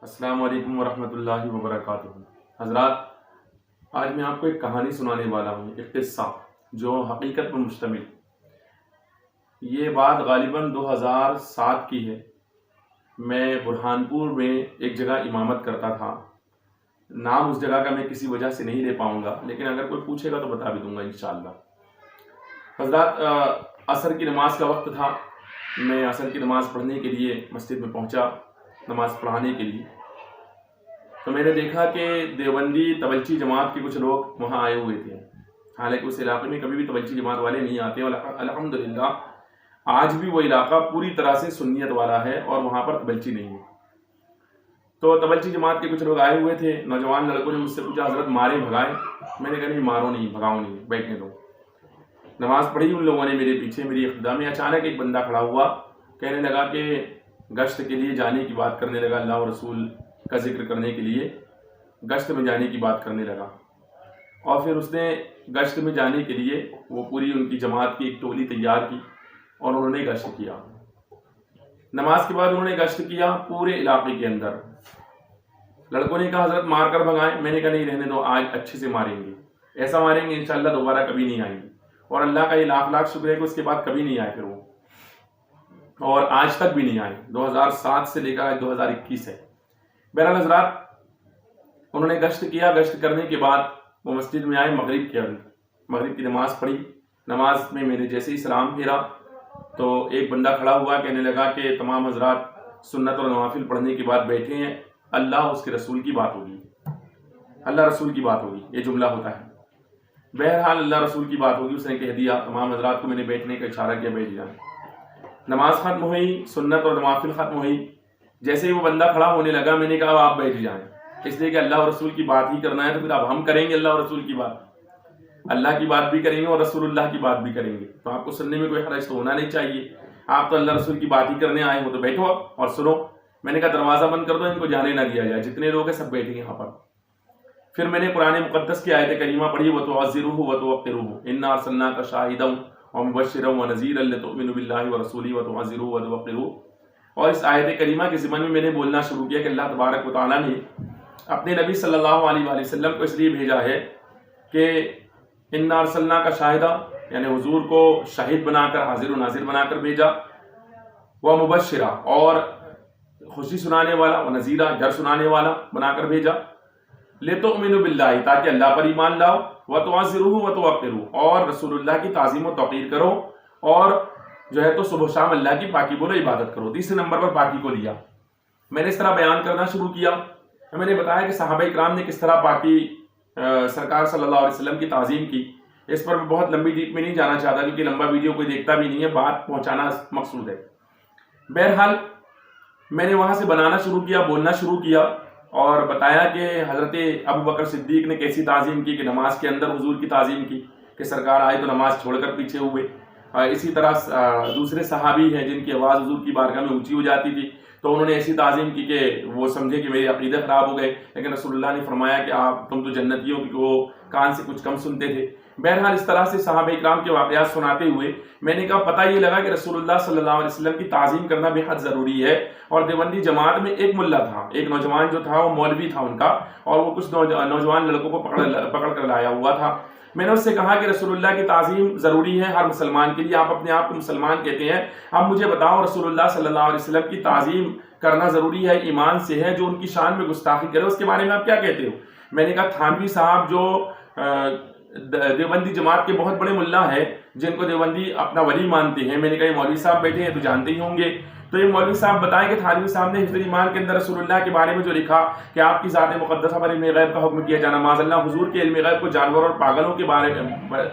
السلام علیکم ورحمۃ اللہ وبرکاتہ۔ حضرات، آج میں آپ کو ایک کہانی سنانے والا ہوں، ایک قصہ جو حقیقت پر مشتمل۔ یہ بات غالباً 2007 کی ہے۔ میں برہانپور میں ایک جگہ امامت کرتا تھا۔ نام اس جگہ کا میں کسی وجہ سے نہیں لے پاؤں گا، لیکن اگر کوئی پوچھے گا تو بتا بھی دوں گا انشاءاللہ۔ حضرات، عصر کی نماز کا وقت تھا۔ میں عصر کی نماز پڑھنے کے لیے مسجد میں پہنچا، نماز پڑھانے کے لیے۔ تو میں نے دیکھا کہ دیوبندی تبلچی جماعت کے کچھ لوگ وہاں آئے ہوئے تھے۔ حالانکہ اس علاقے میں کبھی بھی تبلچی جماعت والے نہیں آتے، اور الحمدللہ آج بھی وہ علاقہ پوری طرح سے سنیت والا ہے اور وہاں پر تبلچی نہیں ہے۔ تو تبلچی جماعت کے کچھ لوگ آئے ہوئے تھے۔ نوجوان لڑکوں نے مجھ سے پوچھا، حضرت مارے بھگائے؟ میں نے کہا نہیں، مارو نہیں، بھگاؤ نہیں، بیٹھنے دو۔ نماز پڑھی ان لوگوں نے میرے پیچھے، میری اقتدا میں۔ اچانک ایک بندہ کھڑا ہوا، کہنے لگا کہ گشت کے لیے جانے کی بات کرنے لگا، اللہ اور رسول کا ذکر کرنے کے لیے گشت میں جانے کی بات کرنے لگا۔ اور پھر اس نے گشت میں جانے کے لیے وہ پوری ان کی جماعت کی ایک ٹولی تیار کی اور انہوں نے گشت کیا۔ نماز کے بعد انہوں نے گشت کیا پورے علاقے کے اندر۔ لڑکوں نے کہا حضرت مار کر بھگائیں؟ میں نے کہا نہیں، رہنے دو، آج اچھے سے ماریں گے، ایسا ماریں گے انشاءاللہ دوبارہ کبھی نہیں آئیں گے۔ اور اللہ کا یہ لاکھ لاکھ شکر ہے کہ اس کے بعد کبھی نہیں آئے پھر وہ، اور آج تک بھی نہیں آئے۔ 2007 سے لے کر 2021 ہے۔ بہرحال حضرات، انہوں نے گشت کیا۔ گشت کرنے کے بعد وہ مسجد میں آئے، مغرب کی نماز پڑھی۔ نماز میں میں نے جیسے ہی سلام پھیرا تو ایک بندہ کھڑا ہوا، کہنے لگا کہ تمام حضرات سنت اور نوافل پڑھنے کے بعد بیٹھے ہیں، اللہ اس کے رسول کی بات ہوگی، اللہ رسول کی بات ہوگی، یہ جملہ ہوتا ہے۔ بہرحال اللہ رسول کی بات ہوگی، اس نے کہہ دیا۔ تمام حضرات کو میں نے بیٹھنے کا اشارہ کیا، بیٹھ جائیں۔ نماز ختم ہوئی، سنت اور نوافل ختم ہوئی۔ جیسے ہی وہ بندہ کھڑا ہونے لگا، میں نے کہا آپ بیٹھ جائیں، اس لیے کہ اللہ اور رسول کی بات ہی کرنا ہے۔ تو پھر اب ہم کریں گے اللہ اور رسول کی بات، اللہ کی بات بھی کریں گے اور رسول اللہ کی بات بھی کریں گے، تو آپ کو سننے میں کوئی حرج تو ہونا نہیں چاہیے۔ آپ تو اللہ رسول کی بات ہی کرنے آئے ہو، تو بیٹھو اور سنو۔ میں نے کہا دروازہ بند کر دو، ان کو جانے نہ دیا جائے، جتنے لوگ ہیں سب بیٹھیں یہاں پر۔ پھر میں نے قرآن مقدس کی آیت کریمہ پڑھی، وَتُعَزِّرُوهُ وَتُوَقِّرُوهُ إِنَّا أَرْسَلْنَاكَ شَاهِدًا وَمُبَشِّرًا وَنَذِيرًا لِتُؤْمِنُوا بِاللَّهِ وَرَسُولِهِ وَتُعَزِّرُوهُ وَتُوَقِّرُوهُ۔ اور اس آیت کریمہ کے ضمن میں نے بولنا شروع کیا کہ اللہ تبارک و تعالیٰ نے اپنے نبی صلی اللہ علیہ وآلہ وسلم کو اس لیے بھیجا ہے کہ اِنَّا أَرْسَلْنَاكَ شَاهِدًا، یعنی حضور کو شاہد بنا کر، حاضر و ناظر بنا کر بھیجا، وَمُبَشِّرًا، اور خوشی سنانے والا، وَنَذِيرًا، ڈر سنانے والا بنا کر بھیجا، لِتُؤْمِنُوا بِاللَّهِ، تاکہ اللہ پر ایمان لاؤ، وَتُعَزِّرُوهُ وَتُوَقِّرُوهُ، اور رسول اللہ کی تعظیم و توقیر کرو، اور جو ہے تو صبح شام اللہ کی پاکی بولو، عبادت کرو۔ تیسرے نمبر پر پاکی کو لیا۔ میں نے اس طرح بیان کرنا شروع کیا۔ میں نے بتایا کہ صحابہ اکرام نے کس طرح پاکی سرکار صلی اللہ علیہ وسلم کی تعظیم کی۔ اس پر میں بہت لمبی ڈیپ میں نہیں جانا چاہتا، کیونکہ لمبا ویڈیو کوئی دیکھتا بھی نہیں ہے، بات پہنچانا مقصود ہے۔ بہرحال میں نے وہاں سے بنانا شروع کیا، بولنا شروع کیا، اور بتایا کہ حضرت ابوبکر صدیق نے کیسی تعظیم کی، کہ نماز کے اندر حضور کی تعظیم کی، کہ سرکار آئے تو نماز چھوڑ کر پیچھے ہوئے۔ اسی طرح دوسرے صحابی ہیں جن کی آواز حضور کی بارگاہ میں اونچی ہو جاتی تھی، تو انہوں نے ایسی تعظیم کی کہ وہ سمجھے کہ میرے عقیدہ خراب ہو گئے، لیکن رسول اللہ نے فرمایا کہ تم تو جنتیوں کی وہ کان سے کچھ کم سنتے تھے۔ بہرحال اس طرح سے صحابہ اکرام کے واقعات سناتے ہوئے میں نے کہا پتہ یہ لگا کہ رسول اللہ صلی اللہ علیہ وسلم کی تعظیم کرنا بے حد ضروری ہے۔ اور دیوبندی جماعت میں ایک ملا تھا، ایک نوجوان جو تھا وہ مولوی تھا ان کا، اور وہ کچھ نوجوان لڑکوں کو پکڑ کر لایا ہوا تھا۔ میں نے اس سے کہا کہ رسول اللہ کی تعظیم ضروری ہے ہر مسلمان کے لیے، آپ اپنے آپ کو مسلمان کہتے ہیں، اب مجھے بتاؤ رسول اللہ صلی اللہ علیہ وسلم کی تعظیم کرنا ضروری ہے، ایمان سے ہے، جو ان کی شان میں گستاخی کرے اس کے بارے میں آپ کیا کہتے ہو؟ میں نے کہا تھانوی صاحب جو دیوبندی جماعت کے بہت بڑے ملا ہیں، جن کو دیوبندی اپنا ولی مانتے ہیں، میں نے کہا یہ مولوی صاحب بیٹھے ہیں تو جانتے ہی ہوں گے، تو یہ مولوی صاحب بتائیں کہ تھانوی صاحب نے حفظ ایمان کے اندر رسول اللہ کے بارے میں جو لکھا کہ آپ کی ذات مقدسہ پر علم غیب کا حکم کیا جانا، معاذ اللہ حضور کے علم غیب کو جانور اور پاگلوں کے بارے میں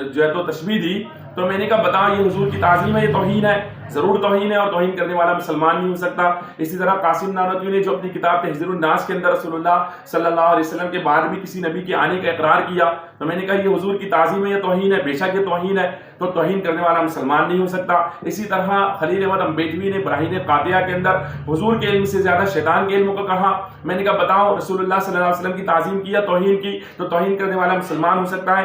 جو ہے تو تشبیہ دی، تو میں نے کہا بتاؤ یہ حضور کی تعظیم ہے، یہ توہین ہے؟ ضرور توہین ہے، اور توہین کرنے والا مسلمان نہیں ہو سکتا۔ اسی طرح قاسم نانوتوی نے جو اپنی کتاب تحذیر الناس کے اندر رسول اللہ صلی اللہ علیہ وسلم کے بعد بھی کسی نبی کے آنے کا اقرار کیا، تو میں نے کہا یہ حضور کی تعظیم ہے، یہ توہین ہے؟ بے شک یہ توہین ہے، تو توہین کرنے والا مسلمان نہیں ہو سکتا۔ اسی طرح خلیل احمد امبیٹوی نے براہین قاطعہ کے اندر حضور کے علم سے زیادہ شیطان کے علم کو کہا۔ میں نے کہا بتاؤ رسول اللہ صلی اللہ علیہ وسلم کی تعظیم کی یا توہین کی، تو توہین کرنے والا مسلمان ہو سکتا ہے۔